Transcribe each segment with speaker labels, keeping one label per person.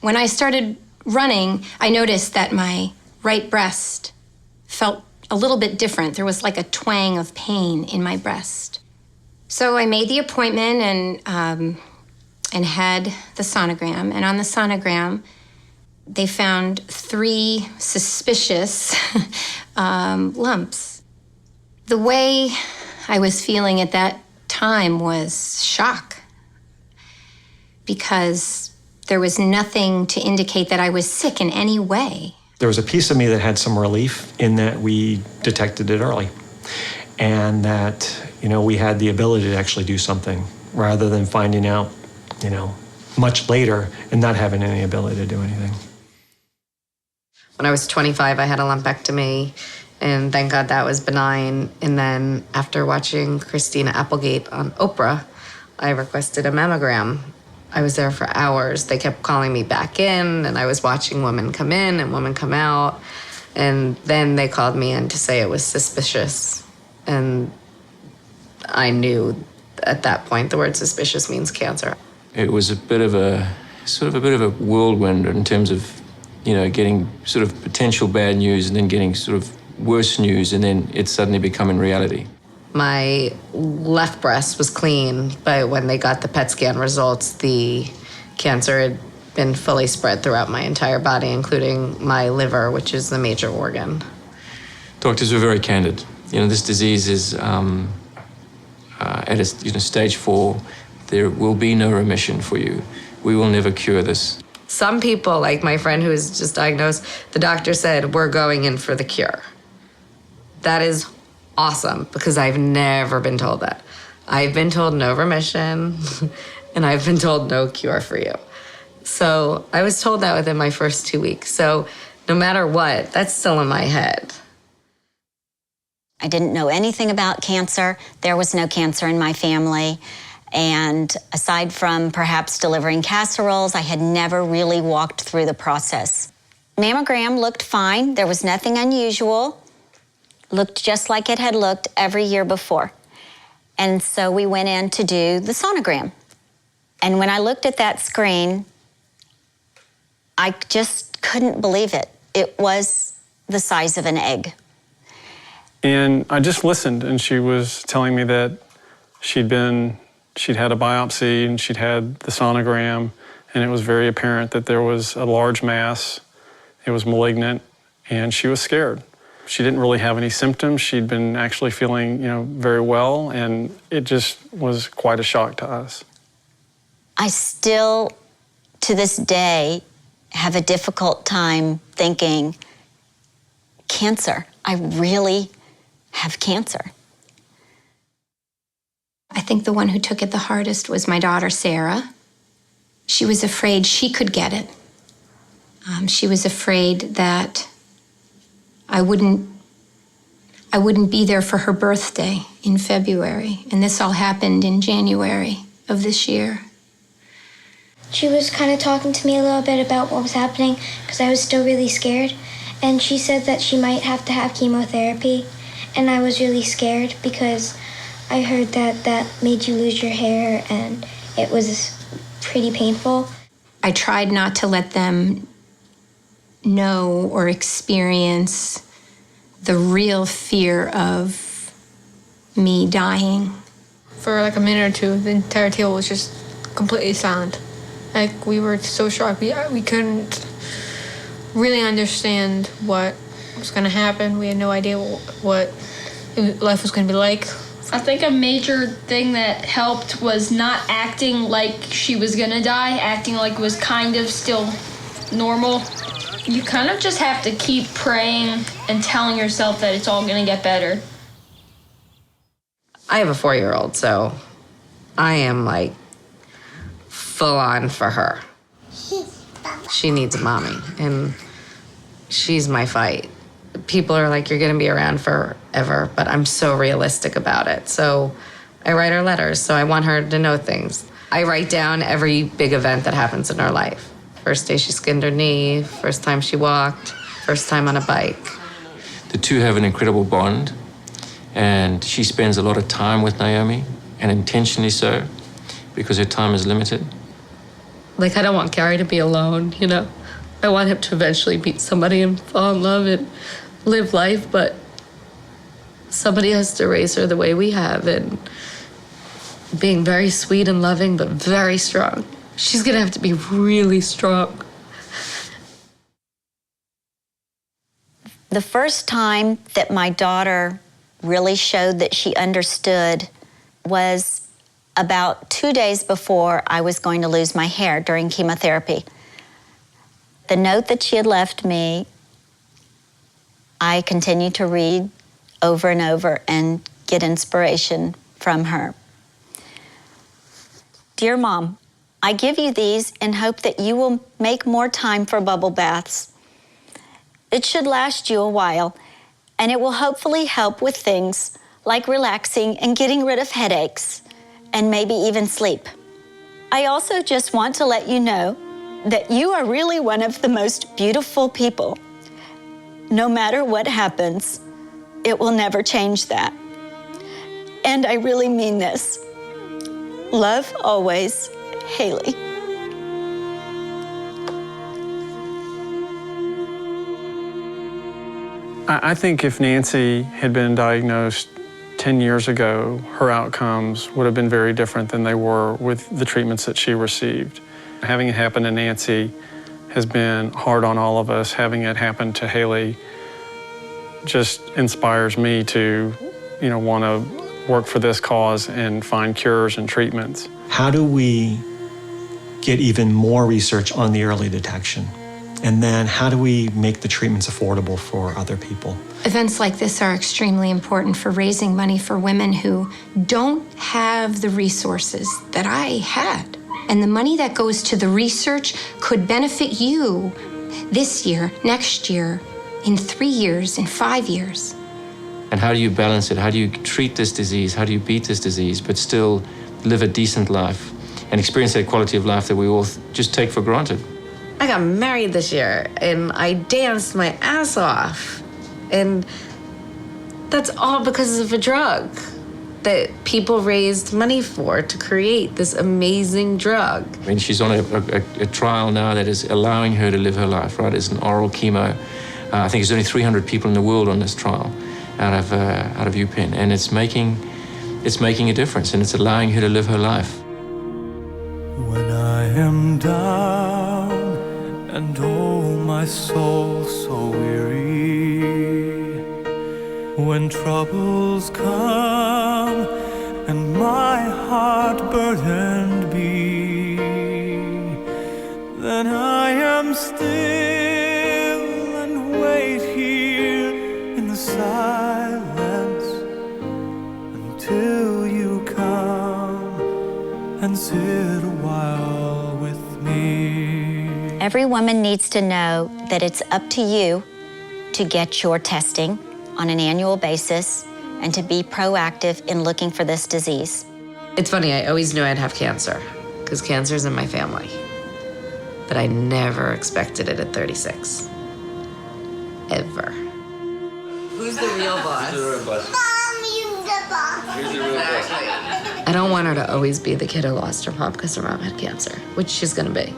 Speaker 1: When I started running, I noticed that my right breast felt a little bit different. There was like a twang of pain in my breast. So I made the appointment and had the sonogram. And on the sonogram, they found 3 suspicious lumps. The way I was feeling at that time was shock, because there was nothing to indicate that I was sick in any way.
Speaker 2: There was a piece of me that had some relief in that we detected it early, and that, we had the ability to actually do something rather than finding out, much later and not having any ability to do anything.
Speaker 3: When I was 25, I had a lumpectomy, and thank God that was benign. And then after watching Christina Applegate on Oprah, I requested a mammogram. I was there for hours. They kept calling me back in, and I was watching women come in and women come out. And then they called me in to say it was suspicious. And I knew at that point the word suspicious means cancer.
Speaker 4: It was a bit of a whirlwind in terms of, getting sort of potential bad news and then getting sort of worse news, and then it suddenly becoming reality.
Speaker 3: My left breast was clean, but when they got the PET scan results, the cancer had been fully spread throughout my entire body, including my liver, which is the major organ.
Speaker 4: Doctors were very candid. This disease is at stage 4. There will be no remission for you. We will never cure this.
Speaker 3: Some people, like my friend who was just diagnosed, the doctor said, we're going in for the cure. That is awesome, because I've never been told that. I've been told no remission, and I've been told no cure for you. So I was told that within my first 2 weeks. So no matter what, that's still in my head.
Speaker 5: I didn't know anything about cancer. There was no cancer in my family. And aside from perhaps delivering casseroles, I had never really walked through the process. Mammogram looked fine. There was nothing unusual. Looked just like it had looked every year before. And so we went in to do the sonogram. And when I looked at that screen, I just couldn't believe it. It was the size of an egg.
Speaker 6: And I just listened, and she was telling me that she'd had a biopsy and she'd had the sonogram, and it was very apparent that there was a large mass. It was malignant, and she was scared. She didn't really have any symptoms. She'd been actually feeling, very well, and it just was quite a shock to us.
Speaker 5: I still, to this day, have a difficult time thinking, cancer. I really have cancer.
Speaker 1: I think the one who took it the hardest was my daughter, Sarah. She was afraid she could get it. She was afraid that I wouldn't be there for her birthday in February, and this all happened in January of this year.
Speaker 7: She was kind of talking to me a little bit about what was happening, because I was still really scared, and she said that she might have to have chemotherapy, and I was really scared because I heard that made you lose your hair, and it was pretty painful.
Speaker 1: I tried not to let them know or experience the real fear of me dying.
Speaker 8: For like a minute or two, the entire table was just completely silent. Like, we were so shocked. We couldn't really understand what was going to happen. We had no idea what life was going to be like.
Speaker 9: I think a major thing that helped was not acting like she was gonna die, acting like it was kind of still normal. You kind of just have to keep praying and telling yourself that it's all gonna get better.
Speaker 3: I have a 4-year-old, so I am like full on for her. She needs a mommy, and she's my fight. People are like, you're gonna be around forever, but I'm so realistic about it. So I write her letters, so I want her to know things. I write down every big event that happens in her life. First day she skinned her knee, first time she walked, first time on a bike.
Speaker 4: The two have an incredible bond, and she spends a lot of time with Naomi, and intentionally so, because her time is limited.
Speaker 10: Like, I don't want Gary to be alone, you know. I want him to eventually meet somebody and fall in love and live life, but somebody has to raise her the way we have, and being very sweet and loving, but very strong. She's gonna have to be really strong.
Speaker 5: The first time that my daughter really showed that she understood was about 2 days before I was going to lose my hair during chemotherapy. The note that she had left me, I continued to read over and over and get inspiration from her. Dear Mom, I give you these in hope that you will make more time for bubble baths. It should last you a while, and it will hopefully help with things like relaxing and getting rid of headaches, and maybe even sleep. I also just want to let you know that you are really one of the most beautiful people. No matter what happens, it will never change that. And I really mean this. Love always, Haley.
Speaker 6: I think if Nancy had been diagnosed 10 years ago, her outcomes would have been very different than they were with the treatments that she received. Having it happen to Nancy has been hard on all of us. Having it happen to Haley just inspires me to, want to work for this cause and find cures and treatments.
Speaker 2: How do we get even more research on the early detection? And then how do we make the treatments affordable for other people?
Speaker 1: Events like this are extremely important for raising money for women who don't have the resources that I had. And the money that goes to the research could benefit you this year, next year, in 3 years, in 5 years.
Speaker 4: And how do you balance it? How do you treat this disease? How do you beat this disease, but still live a decent life and experience that quality of life that we all just take for granted?
Speaker 3: I got married this year, and I danced my ass off. And that's all because of a drug that people raised money for to create this amazing drug.
Speaker 4: I mean, she's on a trial now that is allowing her to live her life, right? It's an oral chemo. I think there's only 300 people in the world on this trial out of UPenn, and it's making a difference, and it's allowing her to live her life.
Speaker 11: When I am down and oh, my soul so weary, when troubles come and my heart burdened be, then I am still and wait here in the silence until you come and sit a while with me.
Speaker 5: Every woman needs to know that it's up to you to get your testing on an annual basis and to be proactive in looking for this disease.
Speaker 3: It's funny, I always knew I'd have cancer because cancer's in my family, but I never expected it at 36. Ever. Who's the real boss?
Speaker 11: Mom, you're the boss.
Speaker 3: Who's the real boss? I don't want her to always be the kid who lost her mom because her mom had cancer, which she's gonna be.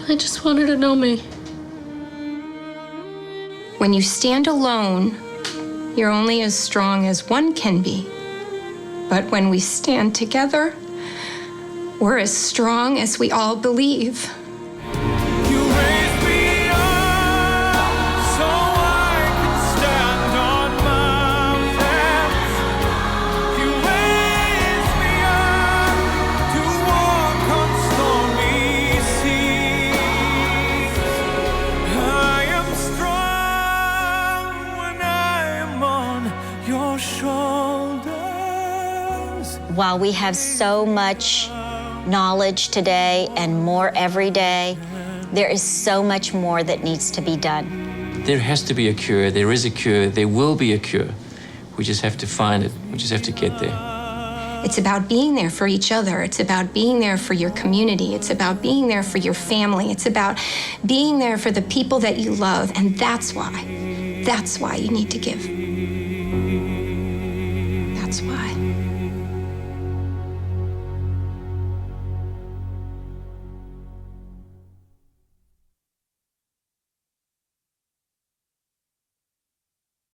Speaker 10: I just want her to know me.
Speaker 1: When you stand alone, you're only as strong as one can be. But when we stand together, we're as strong as we all believe.
Speaker 5: While we have so much knowledge today and more every day, there is so much more that needs to be done.
Speaker 4: There has to be a cure. There is a cure. There will be a cure. We just have to find it. We just have to get there.
Speaker 1: It's about being there for each other. It's about being there for your community. It's about being there for your family. It's about being there for the people that you love. And that's why you need to give.